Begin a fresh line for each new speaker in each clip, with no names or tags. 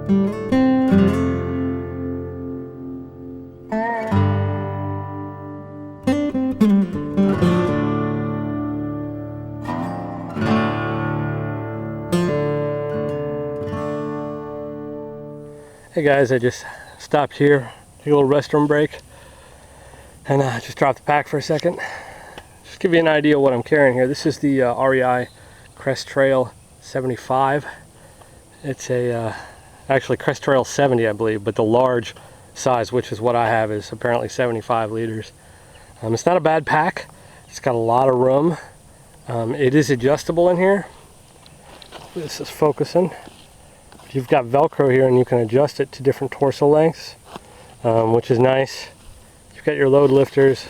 Hey guys, I just stopped here, take a little restroom break, and just dropped the pack for a second. Just give you an idea of what I'm carrying here. This is the REI Crestrail 75. It's a actually Crestrail 70, I believe, but the large size, which is what I have, is apparently 75 liters. It's not a bad pack. It's got a lot of room. It is adjustable in here. This is focusing. You've got Velcro here and you can adjust it to different torso lengths, which is nice. You've got your load lifters,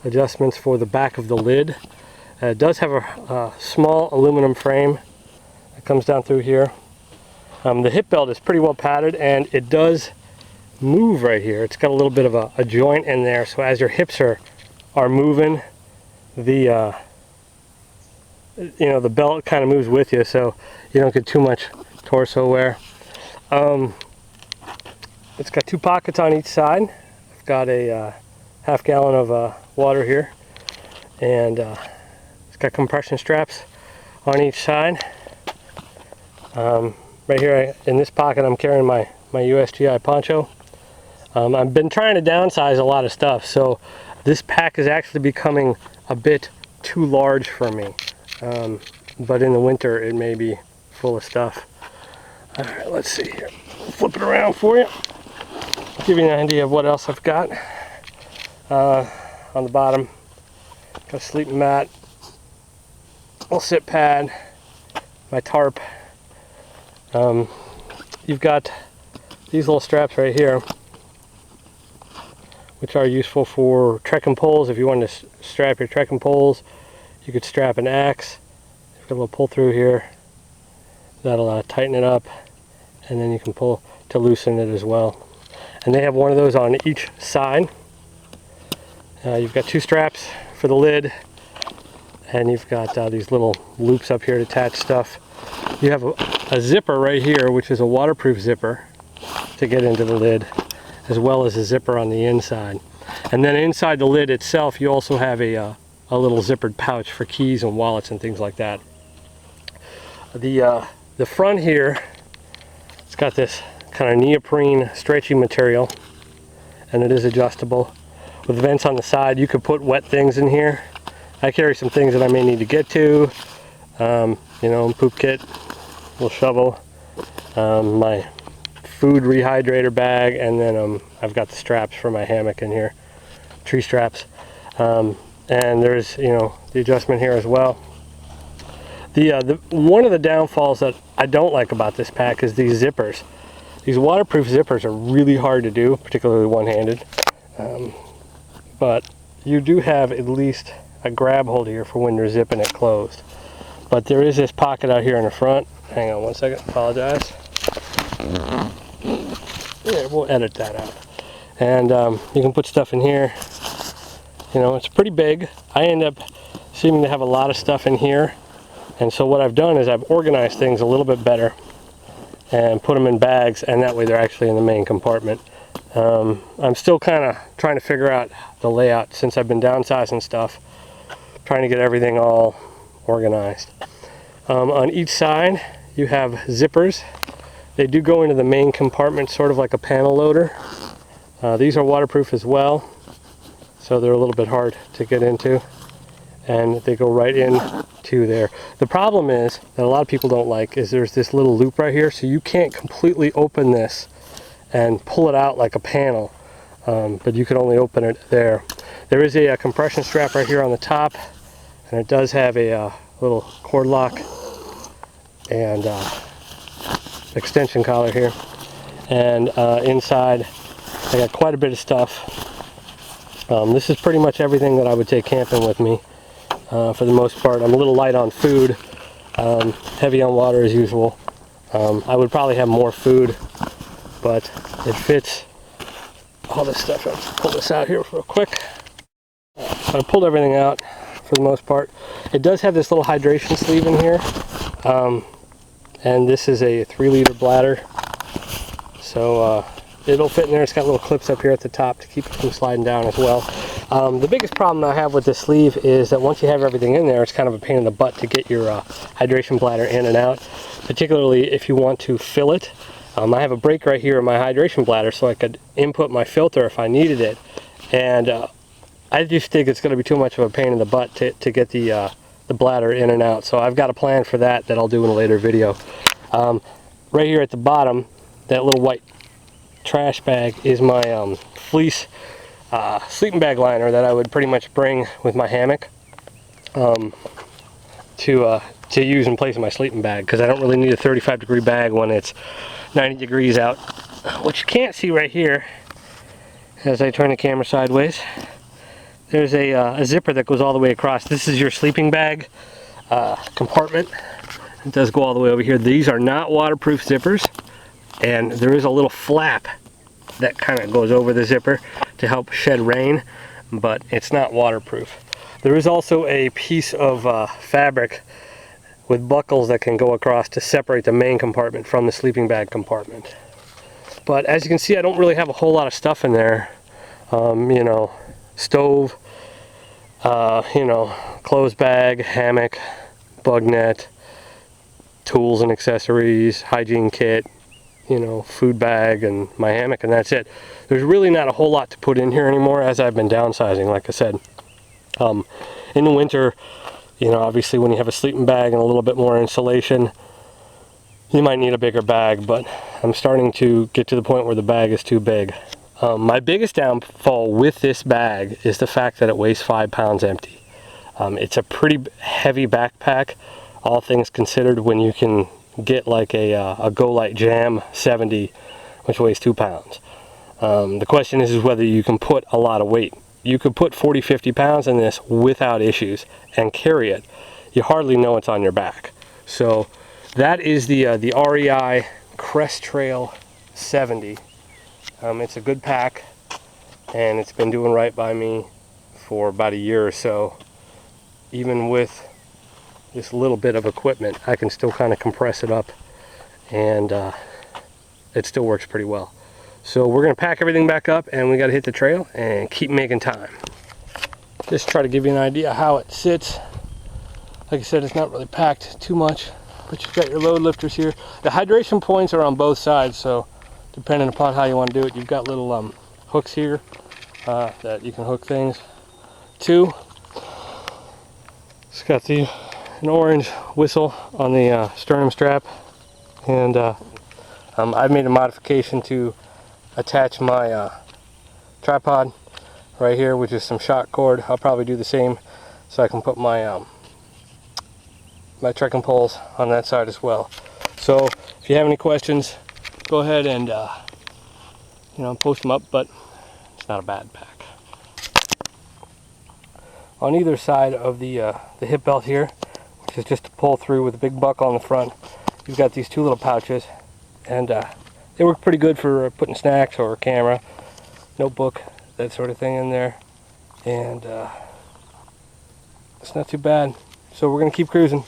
adjustments for the back of the lid. It does have a small aluminum frame that comes down through here. The hip belt is pretty well padded and it does move right here. It's got a little bit of a joint in there, so as your hips are moving, the the belt kind of moves with you, so you don't get too much torso wear. It's got two pockets on each side. I've got a half gallon of water here, and it's got compression straps on each side. Right here in this pocket I'm carrying my USGI poncho. I've been trying to downsize a lot of stuff, so this pack is actually becoming a bit too large for me, but in the winter it may be full of stuff. Alright, let's see here. Flip it around for you. Give you an idea of what else I've got. On the bottom, got a sleeping mat, little sit pad, my tarp. You've got these little straps right here, which are useful for trekking poles. If you want to strap your trekking poles, you could strap an axe. You've got a little pull through here. That'll tighten it up, and then you can pull to loosen it as well. And they have one of those on each side. You've got two straps for the lid, and you've got these little loops up here to attach stuff. You have a zipper right here, which is a waterproof zipper to get into the lid, as well as a zipper on the inside. And then inside the lid itself, you also have a little zippered pouch for keys and wallets and things like that. The front here, it's got this kind of neoprene stretchy material, and it is adjustable. With vents on the side, you could put wet things in here. I carry some things that I may need to get to, poop kit, little shovel, my food rehydrator bag, and then I've got the straps for my hammock in here, tree straps, and there's the adjustment here as well. One of the downfalls that I don't like about this pack is these zippers. These waterproof zippers are really hard to do, particularly one-handed, but you do have at least a grab hold here for when you're zipping it closed. But there is this pocket out here in the front. Hang on one second, apologize. Yeah, we'll edit that out. And you can put stuff in here. It's pretty big. I end up seeming to have a lot of stuff in here. And so what I've done is I've organized things a little bit better and put them in bags, and that way they're actually in the main compartment. I'm still kind of trying to figure out the layout since I've been downsizing stuff, trying to get everything all organized. On each side you have zippers. They do go into the main compartment, sort of like a panel loader. These are waterproof as well, so they're a little bit hard to get into, and they go right in to there. The problem is that a lot of people don't like is there's this little loop right here, so you can't completely open this and pull it out like a panel, but you can only open it there. There is a compression strap right here on the top, and it does have a little cord lock and extension collar here. And inside I got quite a bit of stuff. This is pretty much everything that I would take camping with me. For the most part, I'm a little light on food, heavy on water as usual. I would probably have more food, but it fits all this stuff. I'll pull this out here real quick. So I pulled everything out for the most part. It does have this little hydration sleeve in here, and this is a 3-liter bladder. So it'll fit in there. It's got little clips up here at the top to keep it from sliding down as well. The biggest problem I have with this sleeve is that once you have everything in there, it's kind of a pain in the butt to get your hydration bladder in and out, particularly if you want to fill it. I have a break right here in my hydration bladder so I could input my filter if I needed it, and I just think it's going to be too much of a pain in the butt to get the bladder in and out. So I've got a plan for that I'll do in a later video. Right here at the bottom, that little white trash bag is my fleece sleeping bag liner that I would pretty much bring with my hammock to use in place of my sleeping bag, because I don't really need a 35-degree bag when it's 90 degrees out. What you can't see right here, as I turn the camera sideways, there's a zipper that goes all the way across. This is your sleeping bag compartment. It does go all the way over here. These are not waterproof zippers, and there is a little flap that kind of goes over the zipper to help shed rain, but it's not waterproof. There is also a piece of fabric with buckles that can go across to separate the main compartment from the sleeping bag compartment. But as you can see, I don't really have a whole lot of stuff in there. You know, stove, you know, clothes bag, hammock, bug net, tools and accessories, hygiene kit, you know, food bag, and my hammock, and that's it. There's really not a whole lot to put in here anymore, as I've been downsizing, like I said. In the winter, you know, obviously when you have a sleeping bag and a little bit more insulation, you might need a bigger bag, but I'm starting to get to the point where the bag is too big. My biggest downfall with this bag is the fact that it weighs 5 pounds empty. It's a pretty heavy backpack, all things considered, when you can get like a Go Light Jam 70, which weighs 2 pounds. The question is whether you can put a lot of weight. You could put 40-50 pounds in this without issues and carry it. You hardly know it's on your back. So that is the REI Crestrail 70. It's a good pack, and it's been doing right by me for about a year or so. Even with this little bit of equipment, I can still kind of compress it up, and it still works pretty well. So we're going to pack everything back up, and we got to hit the trail and keep making time. Just try to give you an idea how it sits. Like I said, it's not really packed too much, but you've got your load lifters here. The hydration points are on both sides, so depending upon how you want to do it, you've got little hooks here that you can hook things to. It's got an orange whistle on the sternum strap, and I've made a modification to attach my tripod right here, which is some shock cord. I'll probably do the same so I can put my my trekking poles on that side as well. So if you have any questions, go ahead and you know, post them up, but it's not a bad pack. On either side of the hip belt here, which is just to pull through with a big buckle on the front, you've got these two little pouches, and they work pretty good for putting snacks or a camera, notebook, that sort of thing in there, and it's not too bad. So we're going to keep cruising.